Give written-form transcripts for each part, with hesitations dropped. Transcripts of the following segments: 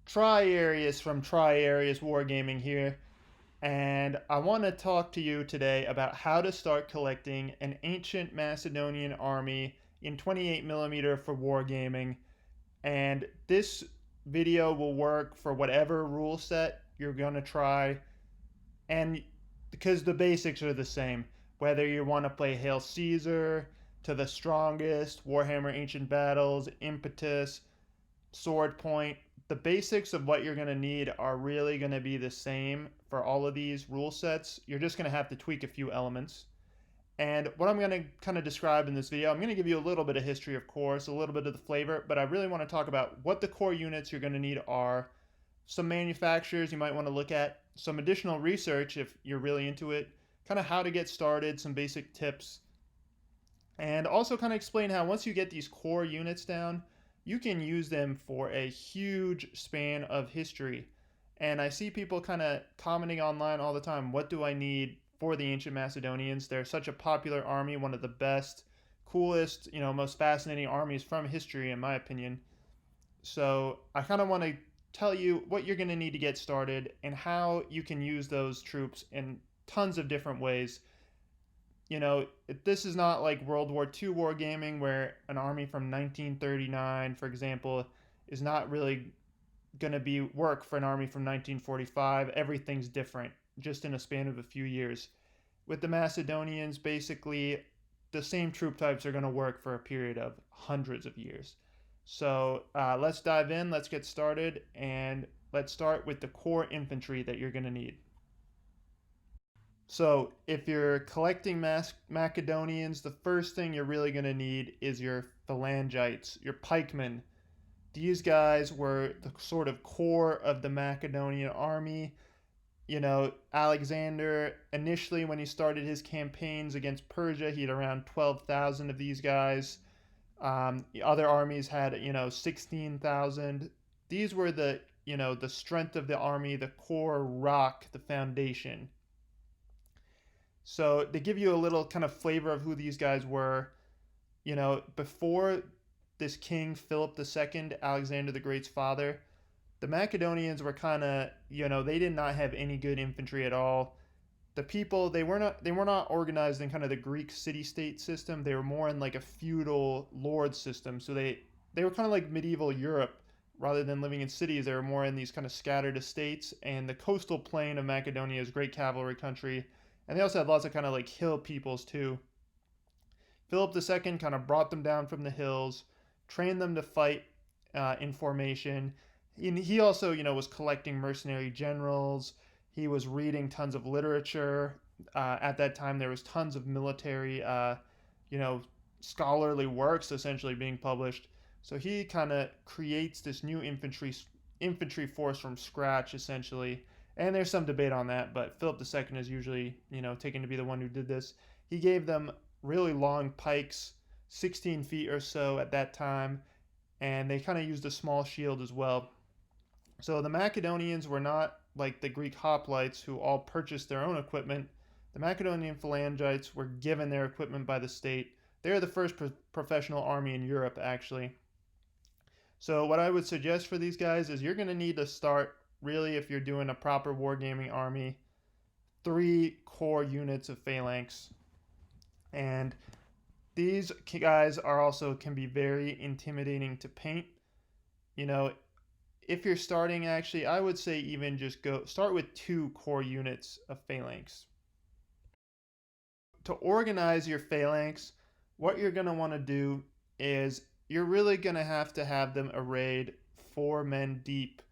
Tri-Arius from Tri-Arius Wargaming here, and I want to talk to you today about how to start collecting an Ancient Macedonian army in 28mm for Wargaming. And this video will work for whatever rule set you're going to try, and because the basics are the same, whether you want to play Hail Caesar, To the Strongest, Warhammer Ancient Battles, Impetus, Sword Point, the basics of what you're going to need are really going to be the same for all of these rule sets. You're just going to have to tweak a few elements. And what I'm going to kind of describe in this video, I'm going to give you a little bit of history, of course, a little bit of the flavor, but I really want to talk about what the core units you're going to need are, some manufacturers you might want to look at, some additional research if you're really into it, kind of how to get started, some basic tips, and also kind of explain how once you get these core units down, you can use them for a huge span of history. And I see people kind of commenting online all the time, what do I need for the Ancient Macedonians? They're such a popular army, one of the best, coolest, most fascinating armies from history, in my opinion. So I kind of want to tell you what you're going to need to get started and how you can use those troops in tons of different ways. This is not like World War II wargaming where an army from 1939, for example, is not really going to be work for an army from 1945. Everything's different just in a span of a few years. With the Macedonians, basically, the same troop types are going to work for a period of hundreds of years. So let's dive in, let's get started, and let's start with the core infantry that you're going to need. So if you're collecting Macedonians, the first thing you're really going to need is your Phalangites, your pikemen. These guys were the sort of core of the Macedonian army. Alexander, initially when he started his campaigns against Persia, he had around 12,000 of these guys. The other armies had, 16,000. These were the strength of the army, the core rock, the foundation. So they give you a little kind of flavor of who these guys were. Before this king, Philip II, Alexander the Great's father, the Macedonians were kind of, they did not have any good infantry at all. The people, they were not organized in kind of the Greek city-state system. They were more in like a feudal lord system. So they were kind of like medieval Europe. Rather than living in cities, they were more in these kind of scattered estates. And the coastal plain of Macedonia is a great cavalry country. And they also had lots of kind of like hill peoples too. Philip II kind of brought them down from the hills, trained them to fight in formation. He also, was collecting mercenary generals. He was reading tons of literature. At that time, there was tons of military, scholarly works essentially being published. So he kind of creates this new infantry force from scratch, essentially. And there's some debate on that, but Philip II is usually, taken to be the one who did this. He gave them really long pikes, 16 feet or so at that time, and they kind of used a small shield as well. So the Macedonians were not like the Greek hoplites who all purchased their own equipment. The Macedonian Phalangites were given their equipment by the state. They're the first professional army in Europe, actually. So what I would suggest for these guys is you're going to need to start, really, if you're doing a proper wargaming army, 3 core units of Phalanx. And these guys can be very intimidating to paint. If you're starting, actually, I would say even just start with 2 core units of Phalanx. To organize your Phalanx, what you're going to want to do is you're really going to have them arrayed 4 men deep.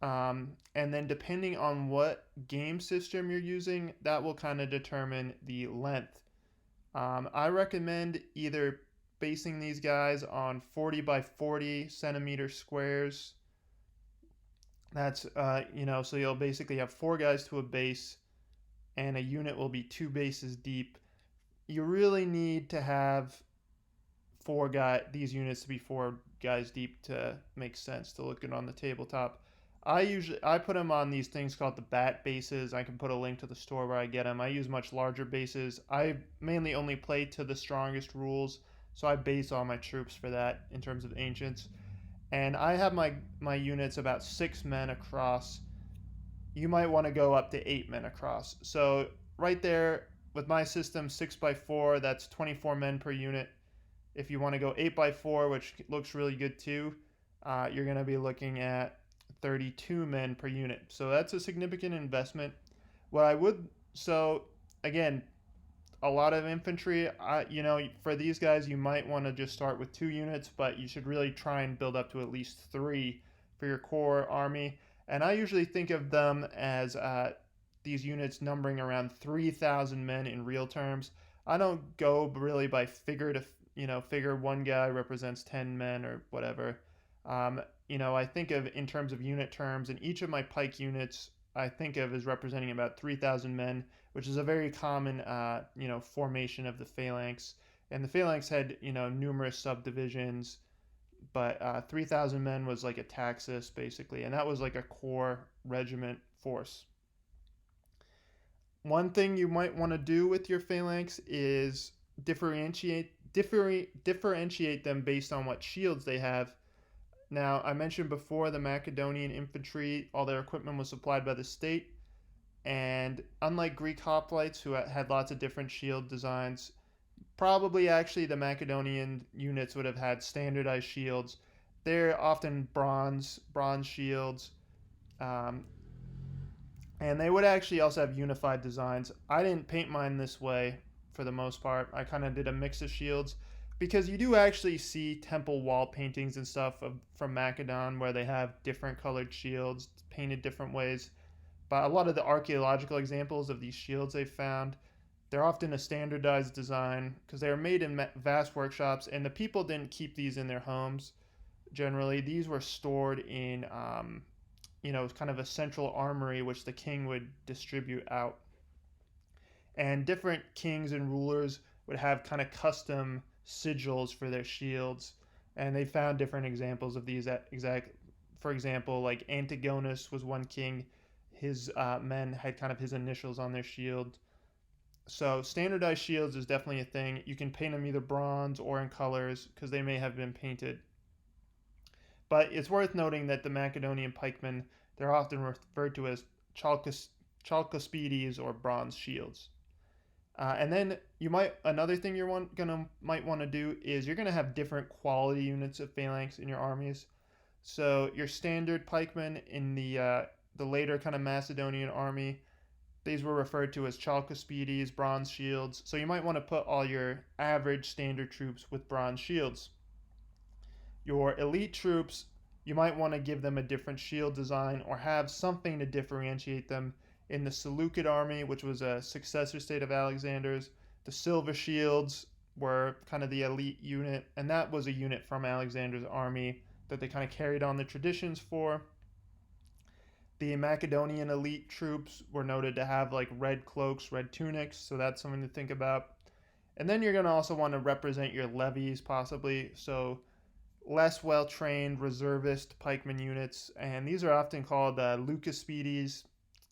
And then depending on what game system you're using, that will kind of determine the length. I recommend either basing these guys on 40 by 40 centimeter squares. That's, so you'll basically have 4 guys to a base, and a unit will be 2 bases deep. You really need to have these units to be 4 guys deep to make sense, to look good on the tabletop. I put them on these things called the bat bases. I can put a link to the store where I get them. I use much larger bases. I mainly only play to the strongest rules, so I base all my troops for that in terms of ancients. And I have my units about 6 men across. You might want to go up to 8 men across. So right there with my system 6x4, that's 24 men per unit. If you want to go 8x4, which looks really good too, you're going to be looking at 32 men per unit. So that's a significant investment. What I would, so again, a lot of infantry. For these guys, you might want to just start with 2 units, but you should really try and build up to at least 3 for your core army. And I usually think of them as these units numbering around 3,000 men in real terms. I don't go really by figure to, figure one guy represents 10 men or whatever. I think of in terms of unit terms, and each of my pike units I think of as representing about 3,000 men, which is a very common, formation of the Phalanx. And the Phalanx had, numerous subdivisions, but 3,000 men was like a taxis, basically, and that was like a core regiment force. One thing you might want to do with your Phalanx is differentiate them based on what shields they have. Now, I mentioned before the Macedonian infantry, all their equipment was supplied by the state. And unlike Greek hoplites, who had lots of different shield designs, probably actually the Macedonian units would have had standardized shields. They're often bronze shields, um, and they would actually also have unified designs. I didn't paint mine this way for the most part. I kind of did a mix of shields because you do actually see temple wall paintings and stuff from Macedon where they have different colored shields painted different ways. But a lot of the archaeological examples of these shields they've found, they're often a standardized design because they were made in vast workshops, and the people didn't keep these in their homes. Generally, these were stored in, kind of a central armory which the king would distribute out. And different kings and rulers would have kind of custom sigils for their shields, and they found different examples of these. For example, like Antigonus was one king. His men had kind of his initials on their shield. So standardized shields is definitely a thing. You can paint them either bronze or in colors because they may have been painted. But it's worth noting that the Macedonian pikemen, they're often referred to as chalcospides or bronze shields. And then another thing might want to do is you're gonna have different quality units of phalanx in your armies. So your standard pikemen in the later kind of Macedonian army, these were referred to as chalcospides, bronze shields. So you might want to put all your average standard troops with bronze shields. Your elite troops, you might want to give them a different shield design or have something to differentiate them. In the Seleucid army, which was a successor state of Alexander's, the silver shields were kind of the elite unit, and that was a unit from Alexander's army that they kind of carried on the traditions for. The Macedonian elite troops were noted to have like red cloaks, red tunics, so that's something to think about. And then you're going to also want to represent your levies, possibly. So less well-trained reservist pikeman units, and these are often called leucospides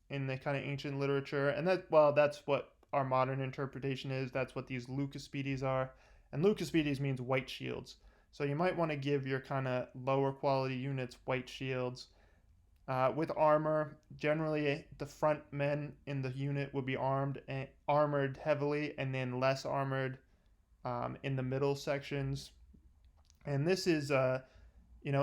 in the kind of ancient literature, and that's what our modern interpretation is. That's what these leucospides are, and leucospides means white shields. So you might want to give your kind of lower quality units white shields. With armor, generally the front men in the unit would be armored heavily, and then less armored in the middle sections. And this is,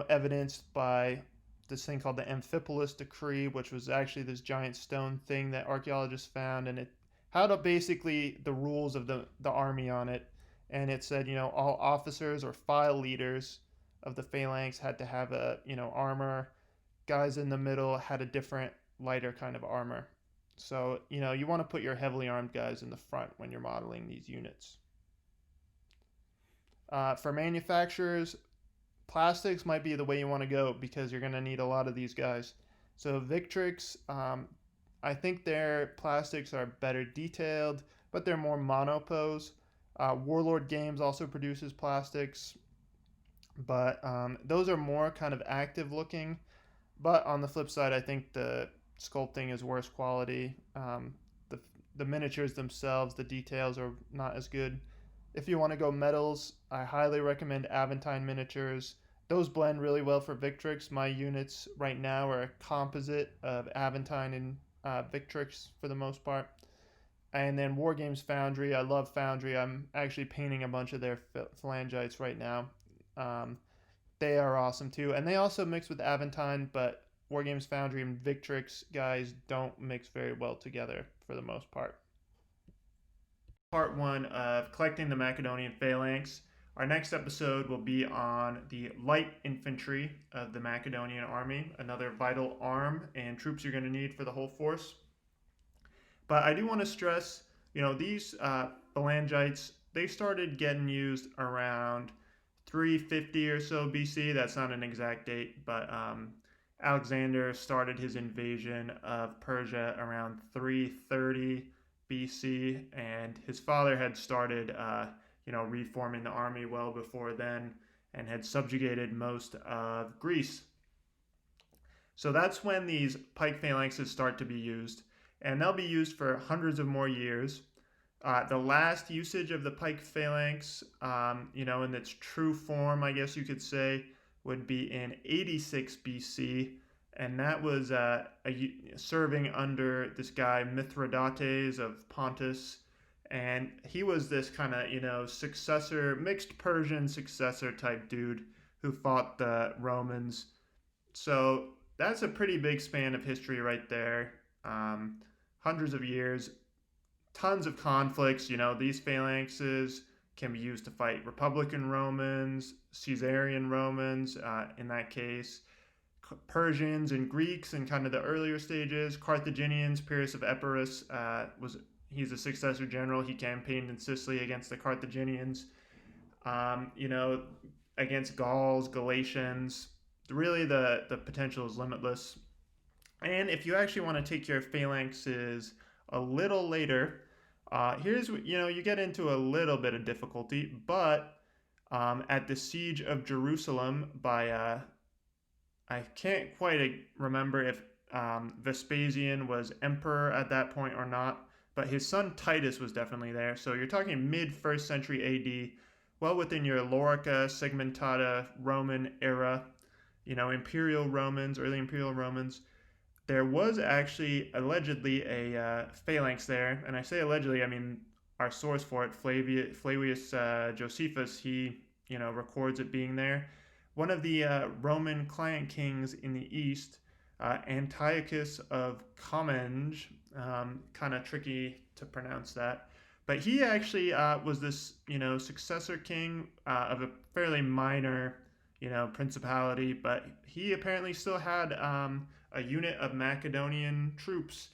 evidenced by this thing called the Amphipolis Decree, which was actually this giant stone thing that archaeologists found, and it had basically the rules of the army on it. And it said, all officers or file leaders of the phalanx had to have armor. Guys in the middle had a different, lighter kind of armor. So, you want to put your heavily armed guys in the front when you're modeling these units. For manufacturers, plastics might be the way you want to go because you're going to need a lot of these guys. So Victrix, I think their plastics are better detailed, but they're more monopose. Warlord Games also produces plastics, but those are more kind of active looking. But on the flip side, I think the sculpting is worse quality. The miniatures themselves, the details are not as good. If you want to go metals, I highly recommend Aventine miniatures. Those blend really well for Victrix. My units right now are a composite of Aventine and Victrix for the most part. And then Wargames Foundry. I love Foundry. I'm actually painting a bunch of their phalangites right now. Um, they are awesome too. And they also mix with Aventine, but Wargames Foundry and Victrix guys don't mix very well together for the most part. Part one of collecting the Macedonian Phalanx. Our next episode will be on the light infantry of the Macedonian army, another vital arm and troops you're going to need for the whole force. But I do want to stress, these phalangites, they started getting used around 350 or so BC. That's not an exact date, but Alexander started his invasion of Persia around 330 BC, and his father had started, reforming the army well before then and had subjugated most of Greece. So that's when these pike phalanxes start to be used, and they'll be used for hundreds of more years. The last usage of the pike phalanx, in its true form, I guess you could say, would be in 86 BC, and that was serving under this guy Mithridates of Pontus, and he was this kind of successor, mixed Persian successor type dude who fought the Romans. So that's a pretty big span of history right there. Hundreds of years, tons of conflicts. These phalanxes can be used to fight Republican Romans, Caesarian Romans, in that case, Persians and Greeks in kind of the earlier stages, Carthaginians. Pyrrhus of Epirus he's a successor general. He campaigned in Sicily against the Carthaginians, against Gauls, Galatians. Really, the potential is limitless. And if you actually want to take your phalanxes a little later, here's, you get into a little bit of difficulty, but at the siege of Jerusalem by, I can't quite remember if Vespasian was emperor at that point or not, but his son Titus was definitely there. So you're talking mid-1st century AD, well within your Lorica, Segmentata Roman era, Imperial Romans, early Imperial Romans. There was actually allegedly a phalanx there, and I say allegedly, I mean our source for it, Flavius Josephus, he records it being there. One of the Roman client kings in the east, Antiochus of Comenge, kind of tricky to pronounce that, but he actually was this successor king of a fairly minor principality, but he apparently still had a unit of Macedonian troops,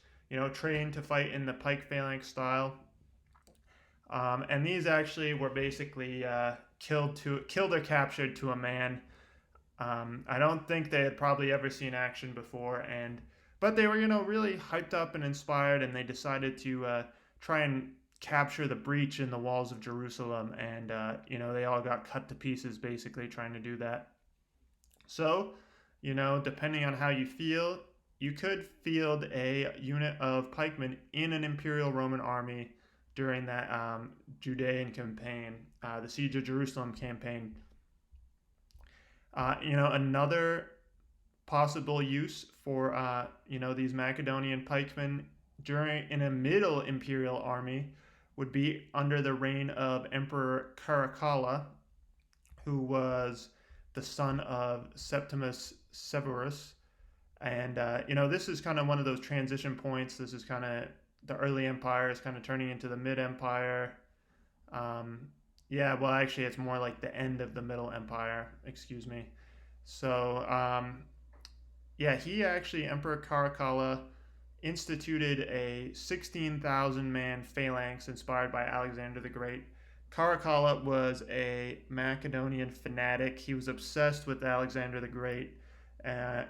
trained to fight in the pike phalanx style. And these actually were basically killed or captured to a man. I don't think they had probably ever seen action before, but they were, really hyped up and inspired, and they decided to try and capture the breach in the walls of Jerusalem, and they all got cut to pieces basically trying to do that. So, depending on how you feel, you could field a unit of pikemen in an Imperial Roman army during that Judean campaign, the Siege of Jerusalem campaign. Another possible use for these Macedonian pikemen in a middle imperial army would be under the reign of Emperor Caracalla, who was the son of Septimus Severus. And this is kind of one of those transition points. This is kind of the early empire is kind of turning into the mid-empire. Actually, it's more like the end of the middle empire, excuse me. So, Emperor Caracalla instituted a 16,000 man phalanx inspired by Alexander the Great. Caracalla was a Macedonian fanatic. He was obsessed with Alexander the Great.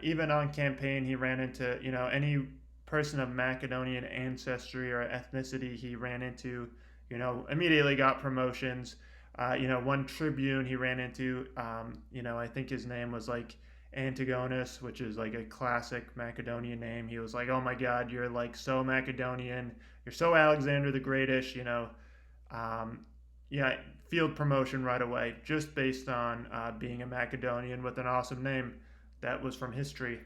Even on campaign, he ran into, any person of Macedonian ancestry or ethnicity he ran into, immediately got promotions. One tribune he ran into, I think his name was like Antigonus, which is like a classic Macedonian name. He was like, oh my God, you're like so Macedonian. You're so Alexander the Greatish, yeah, field promotion right away, just based on being a Macedonian with an awesome name that was from history.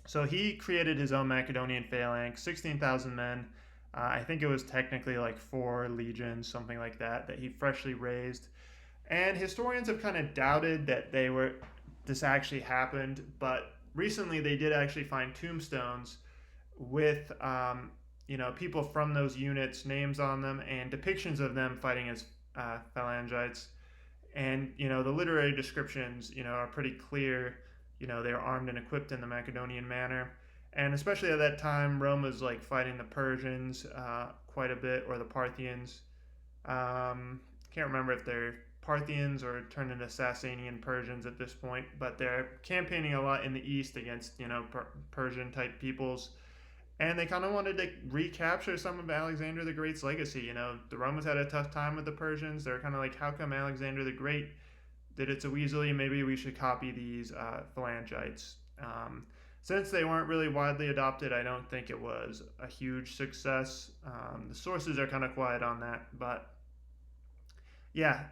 So he created his own Macedonian phalanx, 16,000 men. I think it was technically like 4 legions, something like that, that he freshly raised. And historians have kind of doubted that this actually happened, but recently they did actually find tombstones with people from those units, names on them, and depictions of them fighting as phalangites. And the literary descriptions are pretty clear. They were armed and equipped in the Macedonian manner, and especially at that time, Rome was like fighting the Persians quite a bit, or the Parthians. Can't remember if they're Parthians or turned into Sasanian Persians at this point, but they're campaigning a lot in the east against Persian type peoples, and they kind of wanted to recapture some of Alexander the Great's legacy. The Romans had a tough time with the Persians. They're kind of like, how come Alexander the Great did it so easily? Maybe we should copy these phalangites. Since they weren't really widely adopted, I don't think it was a huge success. The sources are kind of quiet on that, but yeah,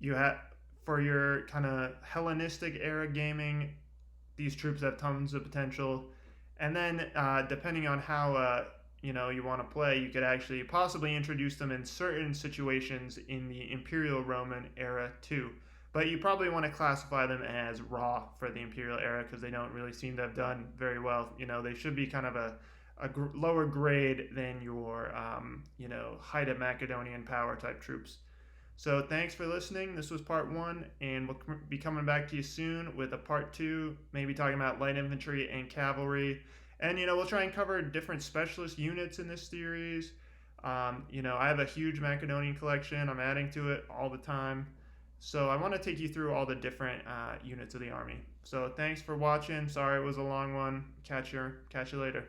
you have for your kind of Hellenistic era gaming, these troops have tons of potential. And then, depending on how you want to play, you could actually possibly introduce them in certain situations in the Imperial Roman era too. But you probably want to classify them as raw for the Imperial era because they don't really seem to have done very well. They should be kind of a lower grade than your height of Macedonian power type troops. So thanks for listening. This was part 1, and we'll be coming back to you soon with a part 2, maybe talking about light infantry and cavalry. And, we'll try and cover different specialist units in this series. I have a huge Macedonian collection. I'm adding to it all the time. So I want to take you through all the different units of the army. So thanks for watching. Sorry it was a long one. Catch you later.